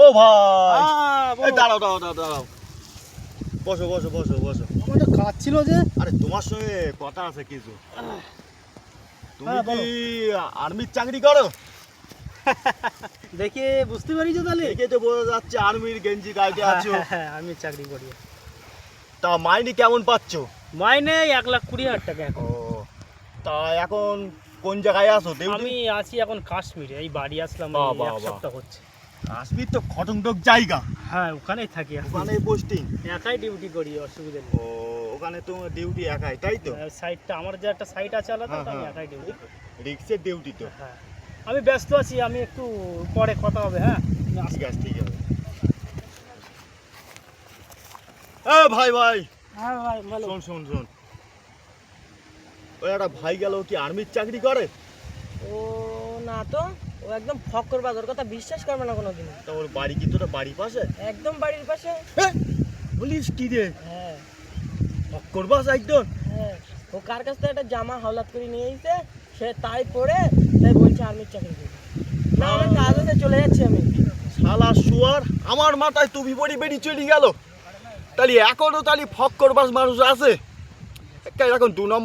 ও ভাই এই বলো। দাঁড়াও দাঁড়াও দাঁড়াও দাঁড়াও বসো বসো বসো বসো আমার তো কাজ ছিল যে। আরে তোমার সঙ্গে কথা আছে কিছু তুমি হ্যাঁ, কি বলো। আর্মির চাকরি করো দেখে বুঝতে পারিছো তাহলে? দেখে তো বোঝা যাচ্ছে আর্মির গেঞ্জি গাইতে আছো হ্যাঁ, আমি চাকরি করি। তা মাইনে কেমন পাচ্ছো মাইনে 1,20,000 টাকা ও এখন। তা এখন কোন জায়গায় আছো আমি দেউটি আছি এখন কাশ্মীরে, এই বাড়ি আসলাম বাহ, এই বাহ, এক বাহ। সপ্তাহ হচ্ছে। কাশ্মীর তো খটংটক জায়গা হ্যাঁ, ওখানেই থাকি এখন। ওখানে পোস্টিং একাই ডিউটি করি, অসুবিধা নেই। ও ওখানে তোমার ডিউটি একাই তাই তো সাইটটা আমার যে একটা সাইট আছে আলাদা, হ্যাঁ, ওটা আমি হ্যাঁ। একাই ডিউটি। রিক্সের ডিউটি তো হ্যাঁ, আমি ব্যস্ত আছি, আমি একটু পরে কথা হবে। হ্যাঁ, আমি আসছি। ঠিক আছে ঠিক আছে এ ভাই ভাই হ্যাঁ ভাই, ভালো। শোন শোন শোন ওই একটা ভাই গেল কি আর্মির চাকরি করে ও না তো, ও একদম ফক্কর বাজ, ওর কথা বিশ্বাস করবে না কোনোদিন। তা ওর বাড়ি কি তোর বাড়ির পাশে একদম বাড়ির পাশে। বলিস কি রে হ্যাঁ করবাস একদম হ্যাঁ, ও কার কাছ থেকে একটা জামা হাওলাত করে নিয়ে এসে, সে তাই পরে তাই বলছে আর্মির চাকরি করবে। না আমার কাজ আছে, চলে যাচ্ছি আমি। শালা শুয়ার আমার মাথায় টুপি পরি বেরিয়ে চলে গেল তাহলে এখনো তাহলে ফক করবাস মানুষ আছে এখন 2 নম্বর